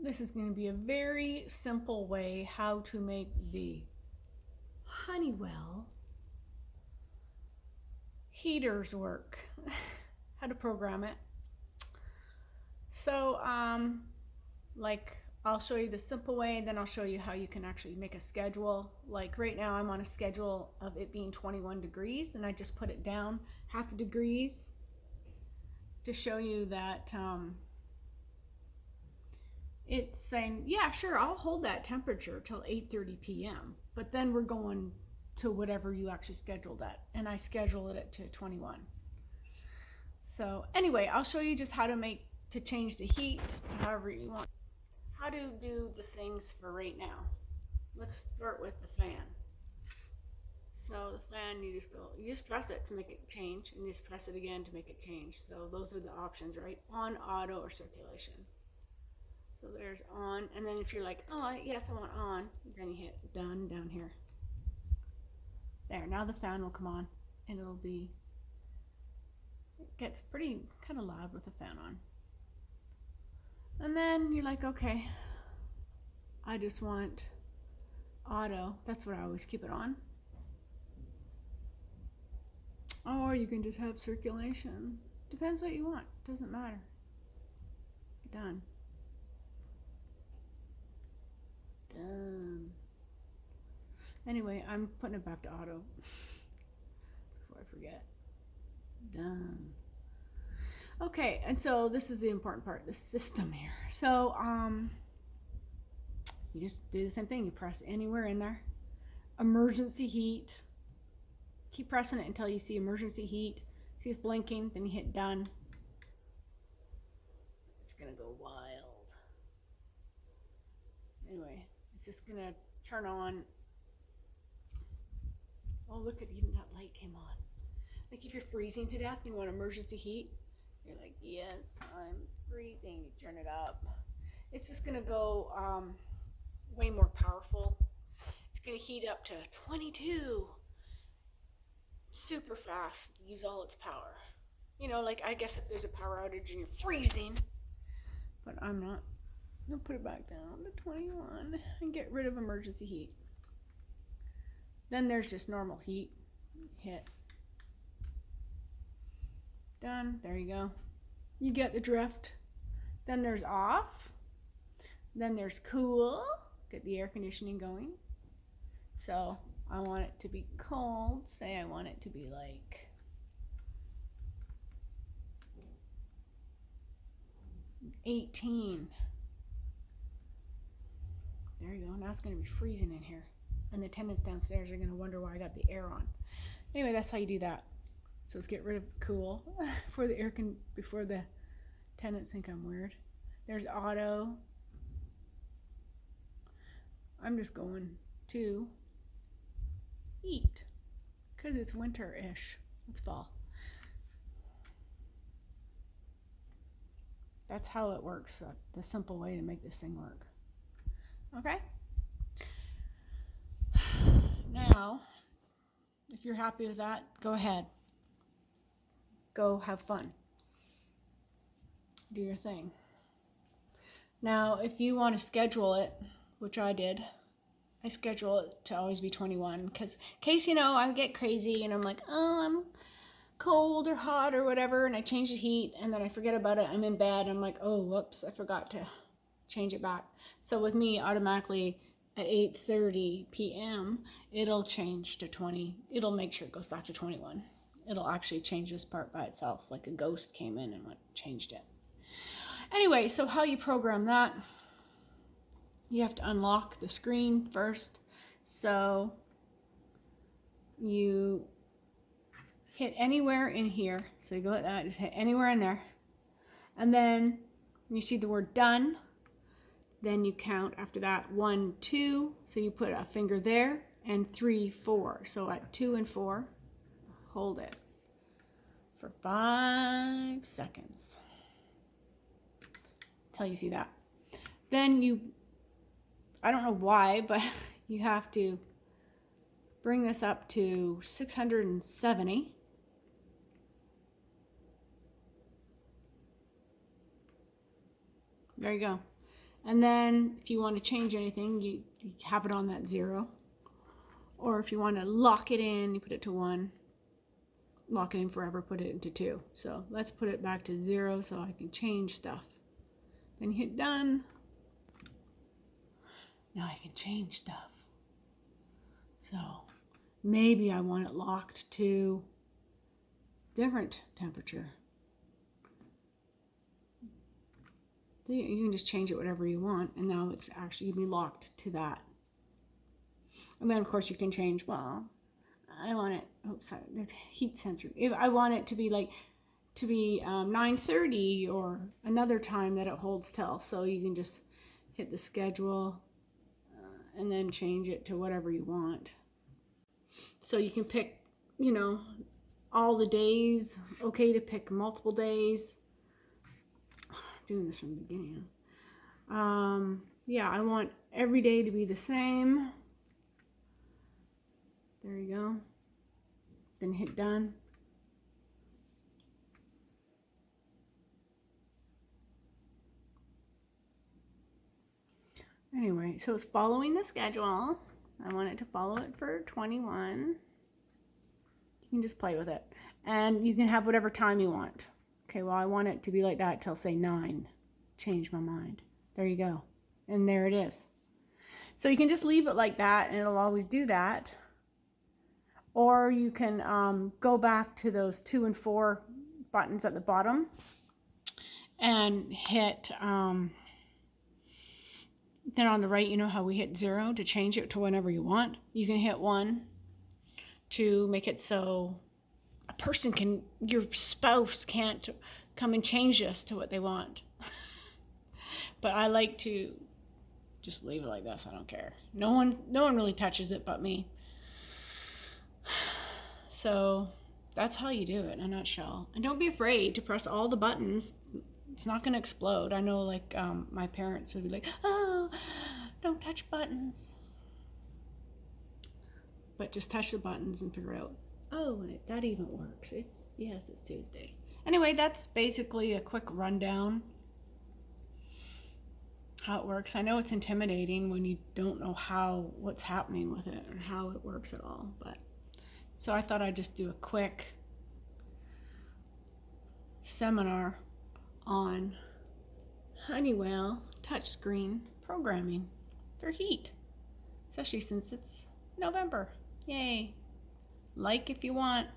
This is going to be a very simple way how to make the Honeywell heaters work. How to program it. So, like I'll show you the simple way, and then I'll show you how you can actually make a schedule. Like right now I'm on a schedule of it being 21 degrees, and I just put it down half a degrees to show you that it's saying, yeah, sure, I'll hold that temperature till 8:30 p.m. But then we're going to whatever you actually scheduled at, and I scheduled it to 21. So anyway, I'll show you just how to change the heat to however you want. How to do the things for right now. Let's start with the fan. So the fan, you just press it to make it change, and you just press it again to make it change. So those are the options, right? On, auto, or circulation. So there's on, and then if you're like, oh, yes, I want on, then you hit done down here. There, now the fan will come on, and it gets pretty kind of loud with the fan on. And then you're like, okay, I just want auto. That's what I always keep it on. Or you can just have circulation. Depends what you want. Doesn't matter. Done. Done. Anyway, I'm putting it back to auto before I forget. Done. Okay, and so this is the important part, the system here. So you just do the same thing. You press anywhere in there. Emergency heat. Keep pressing it until you see emergency heat. See it's blinking, then you hit done. It's gonna go wild. Anyway, it's just gonna turn on. Oh, look at, even that light came on. Like if you're freezing to death and you want emergency heat, you're like, yes, I'm freezing. You turn it up. It's just gonna go way more powerful. It's gonna heat up to 22. Super fast, use all its power. You know, like I guess if there's a power outage and you're freezing, but I'm not. I'll put it back down to 21 and get rid of emergency heat. Then there's just normal heat. Hit done. There you go. You get the drift. Then there's off. Then there's cool. Get the air conditioning going. So I want it to be cold. Say I want it to be like 18. There you go. Now it's going to be freezing in here. And the tenants downstairs are going to wonder why I got the air on. Anyway, that's how you do that. So let's get rid of cool before the tenants think I'm weird. There's auto. I'm just going to heat because it's winter-ish. It's fall. That's how it works. The simple way to make this thing work. Okay? Now, if you're happy with that, go ahead. Go have fun. Do your thing. Now, if you want to schedule it, which I did, I schedule it to always be 21 because in case, I get crazy and I'm like, oh, I'm cold or hot or whatever, and I change the heat and then I forget about it. I'm in bed. I'm like, oh, whoops, I forgot to change it back. So with me, automatically at 8:30 p.m., it'll change to 20. It'll make sure it goes back to 21. It'll actually change this part by itself, like a ghost came in and changed it. Anyway, so how you program that, you have to unlock the screen first. So you hit anywhere in here. So you go like that, just hit anywhere in there. And then you see the word done. Then you count after that 1, 2. So you put a finger there, and 3, 4. So at 2 and 4, hold it for 5 seconds till you see that. Then I don't know why, but you have to bring this up to 670. There you go. And then if you want to change anything, you have it on that 0. Or if you want to lock it in, you put it to 1. Lock it in forever, put it into 2. So let's put it back to 0 so I can change stuff. Then you hit done. Now I can change stuff. So maybe I want it locked to different temperature. So you can just change it whatever you want, and now it's actually going to be locked to that. And then of course you can change, well, I want it, oops, sorry, the heat sensor. If I want it to be 9:30 or another time that it holds till. So you can just hit the schedule and then change it to whatever you want. So you can pick, all the days, okay to pick multiple days. I'm doing this from the beginning. Yeah, I want every day to be the same. There you go. Then hit done. Anyway, so it's following the schedule. I want it to follow it for 21. You can just play with it. And you can have whatever time you want. Okay, well, I want it to be like that till, say, 9. Change my mind. There you go. And there it is. So you can just leave it like that, and it'll always do that. Or you can go back to those 2 and 4 buttons at the bottom and hit, then on the right, you know how we hit 0 to change it to whenever you want. You can hit 1 to make it so a person can, your spouse can't come and change this to what they want. But I like to just leave it like this. I don't care. No one really touches it but me. So that's how you do it in a nutshell. And don't be afraid to press all the buttons. It's not going to explode. I know, like, my parents would be like, oh, don't touch buttons. But just touch the buttons and figure out, oh, that even works. Yes, it's Tuesday. Anyway, that's basically a quick rundown how it works. I know it's intimidating when you don't know what's happening with it or how it works at all. But so I thought I'd just do a quick seminar on Honeywell touchscreen programming for heat, especially since it's November. Yay! Like if you want.